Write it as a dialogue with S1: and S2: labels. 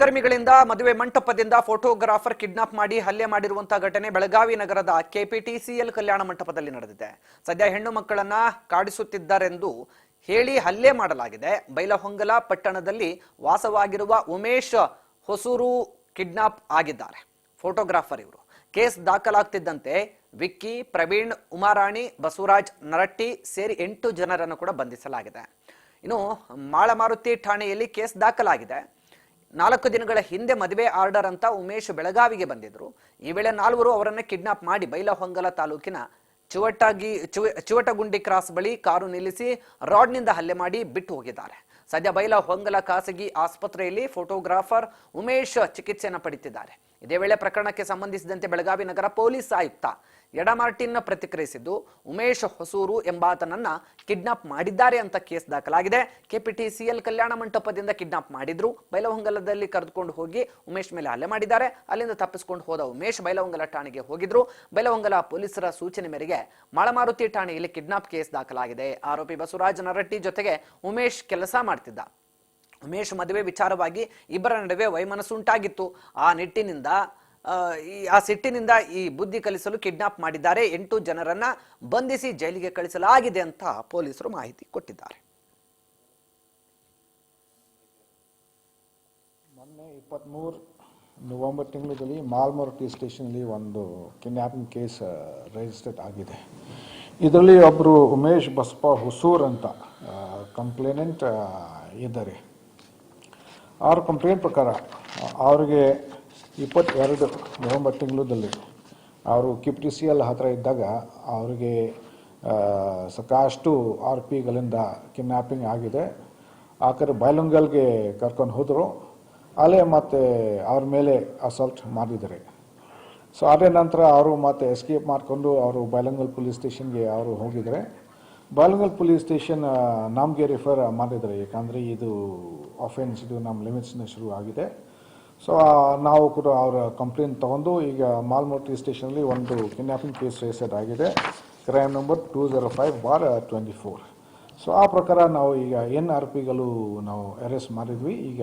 S1: ಕರ್ಮಿಗಳಿಂದ ಮದುವೆ ಮಂಟಪದಿಂದ photographer kidnap ಮಾಡಿ ಹಲ್ಲೆ ಮಾಡಿರುವಂತಹ ಘಟನೆ ಬೆಳಗಾವಿ ನಗರದ ಕೆಪಿಟಿಸಿಎಲ್ ಕಲ್ಯಾಣ ಮಂಟಪದಲ್ಲಿ ನಡೆದಿದೆ. ಸದ್ಯ ಹೆಣ್ಣು ಮಕ್ಕಳನ್ನ ಕಾಡಿಸುತ್ತಿದ್ದಾರೆಂದು ಹೇಳಿ ಹಲ್ಲೆ ಮಾಡಲಾಗಿದೆ. ಬೈಲಹೊಂಗಲ ಪಟ್ಟಣದಲ್ಲಿ ವಾಸವಾಗಿರುವ ಉಮೇಶ್ ಹೊಸೂರು ಕಿಡ್ನಾಪ್ ಆಗಿದ್ದಾರೆ. ಫೋಟೋಗ್ರಾಫರ್ ಇವರು. ಕೇಸ್ ದಾಖಲಾಗ್ತಿದ್ದಂತೆ ವಿಕ್ಕಿ, ಪ್ರವೀಣ್, ಉಮಾರಾಣಿ, ಬಸವರಾಜ್ ನರಟ್ಟಿ ಸೇರಿ 8 ಜನರನ್ನು ಕೂಡ ಬಂಧಿಸಲಾಗಿದೆ. ಇನ್ನು ಮಾಳಮಾರುತಿ ಠಾಣೆಯಲ್ಲಿ ಕೇಸ್ ದಾಖಲಾಗಿದೆ. 4 ದಿನಗಳ ಹಿಂದೆ ಮದುವೆ ಆರ್ಡರ್ ಅಂತ ಉಮೇಶ್ ಬೆಳಗಾವಿಗೆ ಬಂದಿದ್ರು. ಈ ವೇಳೆ 4 ಅವರನ್ನು ಕಿಡ್ನಾಪ್ ಮಾಡಿ ಬೈಲಹೊಂಗಲ ತಾಲೂಕಿನ ಚುವಟಗುಂಡಿ ಕ್ರಾಸ್ ಬಳಿ ಕಾರು ನಿಲ್ಲಿಸಿ ರಾಡ್ನಿಂದ ಹಲ್ಲೆ ಮಾಡಿ ಬಿಟ್ಟು ಹೋಗಿದ್ದಾರೆ. ಸದ್ಯ ಬೈಲಹೊಂಗಲ ಖಾಸಗಿ ಆಸ್ಪತ್ರೆಯಲ್ಲಿ ಫೋಟೋಗ್ರಾಫರ್ ಉಮೇಶ್ ಚಿಕಿತ್ಸೆಯನ್ನು ಪಡೆಯುತ್ತಿದ್ದಾರೆ. ಇದೇ ವೇಳೆ ಪ್ರಕರಣಕ್ಕೆ ಸಂಬಂಧಿಸಿದಂತೆ ಬೆಳಗಾವಿ ನಗರ ಪೊಲೀಸ್ ಆಯುಕ್ತ ಎಡಮಾರ್ಟಿನ್ ಪ್ರತಿಕ್ರಿಯಿಸಿದ್ದು, ಉಮೇಶ್ ಹೊಸೂರು ಎಂಬಾತನನ್ನ ಕಿಡ್ನಾಪ್ ಮಾಡಿದ್ದಾರೆ ಅಂತ ಕೇಸ್ ದಾಖಲಾಗಿದೆ. ಕೆಪಿಟಿಸಿಎಲ್ ಕಲ್ಯಾಣ ಮಂಟಪದಿಂದ ಕಿಡ್ನಾಪ್ ಮಾಡಿದ್ರು. ಬೈಲಹೊಂಗಲದಲ್ಲಿ ಕರೆದುಕೊಂಡು ಹೋಗಿ ಉಮೇಶ್ ಮೇಲೆ ಹಲ್ಲೆ ಮಾಡಿದ್ದಾರೆ. ಅಲ್ಲಿಂದ ತಪ್ಪಿಸಿಕೊಂಡು ಹೋದ ಉಮೇಶ್ ಬೈಲಹೊಂಗಲ ಠಾಣೆಗೆ ಹೋಗಿದ್ರು. ಬೈಲಹೊಂಗಲ ಪೊಲೀಸರ ಸೂಚನೆ ಮೇರೆಗೆ ಮಾಳಮಾರುತಿ ಠಾಣೆಯಲ್ಲಿ ಕಿಡ್ನಾಪ್ ಕೇಸ್ ದಾಖಲಾಗಿದೆ. ಆರೋಪಿ ಬಸವರಾಜ್ ನರಟ್ಟಿ ಜೊತೆಗೆ ಉಮೇಶ್ ಕೆಲಸ ಮಾಡ್ತಿದ್ದ. ಉಮೇಶ್ ಮದುವೆ ವಿಚಾರವಾಗಿ ಇಬ್ಬರ ನಡುವೆ ವೈಮನಸ್ಸುಂಟಾಗಿತ್ತು. ಆ ಸಿಟ್ಟಿನಿಂದ ಈ ಬುದ್ಧಿ ಕಲಿಸಲು ಕಿಡ್ನಾಪ್ ಮಾಡಿದ್ದಾರೆ. 8 ಜನರನ್ನ ಬಂಧಿಸಿ ಜೈಲಿಗೆ ಕಳಿಸಲಾಗಿದೆ ಅಂತ ಪೊಲೀಸರು ಮಾಹಿತಿ ಕೊಟ್ಟಿದ್ದಾರೆ.
S2: ಮೊನ್ನೆ 23 ನವೆಂಬರ್ ತಿಂಗಳಲ್ಲಿ ಮಾಳಮಾರುತಿ ಸ್ಟೇಷನ್ಲಿ ಒಂದು ಕಿಡ್ನಾಪಿಂಗ್ ಕೇಸ್ ರಿಜಿಸ್ಟರ್ ಆಗಿದೆ. ಇದರಲ್ಲಿ ಒಬ್ಬರು ಉಮೇಶ್ ಬಸಪ್ಪ ಹೊಸೂರ್ ಅಂತ ಕಂಪ್ಲೇನೆಂಟ್ ಇದ್ದಾರೆ. ಅವ್ರ ಕಂಪ್ಲೇಂಟ್ ಪ್ರಕಾರ ಅವ್ರಿಗೆ 22 ನವೆಂಬರ್ ತಿಂಗಳಲ್ಲಿ ಅವರು ಕೆಪಿಟಿಸಿಎಲ್ ಹತ್ತಿರ ಇದ್ದಾಗ ಅವರಿಗೆ ಸಾಕಷ್ಟು ಆರೋಪಿಗಳಿಂದ ಕಿಡ್ನಾಪಿಂಗ್ ಆಗಿದೆ. ಆ ಕಡೆ ಬೈಲಹೊಂಗಲ್ಗೆ ಕರ್ಕೊಂಡು ಹೋದರು. ಅಲ್ಲೇ ಮತ್ತೆ ಅವ್ರ ಮೇಲೆ ಅಸಾಲ್ಟ್ ಮಾಡಿದ್ದಾರೆ. ಸೊ ಅದೇ ನಂತರ ಅವರು ಮತ್ತೆ ಎಸ್ಕೇಪ್ ಮಾಡಿಕೊಂಡು ಅವರು ಬೈಲಹೊಂಗಲ್ ಪೊಲೀಸ್ ಸ್ಟೇಷನ್ಗೆ ಅವರು ಹೋಗಿದ್ದಾರೆ. ಬೈಲಹೊಂಗಲ್ ಪೊಲೀಸ್ ಸ್ಟೇಷನ್ ನಮಗೆ ರೆಫರ್ ಮಾಡಿದ್ದಾರೆ. ಯಾಕಂದರೆ ಇದು ಅಫೆನ್ಸ್ ಇದು ನಮ್ಮ ಲಿಮಿಟ್ಸ್ನ ಶುರು ಆಗಿದೆ. ಸೊ ನಾವು ಕೂಡ ಅವರ ಕಂಪ್ಲೇಂಟ್ ತೊಗೊಂಡು ಈಗ ಮಾಳಮಾರುತಿ ಸ್ಟೇಷನಲ್ಲಿ ಒಂದು ಕಿಡ್ನಾಪಿಂಗ್ ಕೇಸ್ ರಿಜಿಸ್ಟರ್ ಆಗಿದೆ. Crime number 205/24. ಸೊ ಆ ಪ್ರಕಾರ ನಾವು ಈಗ ಏನು ಆರೋಪಿಗಳು ನಾವು ಅರೆಸ್ಟ್ ಮಾಡಿದ್ವಿ. ಈಗ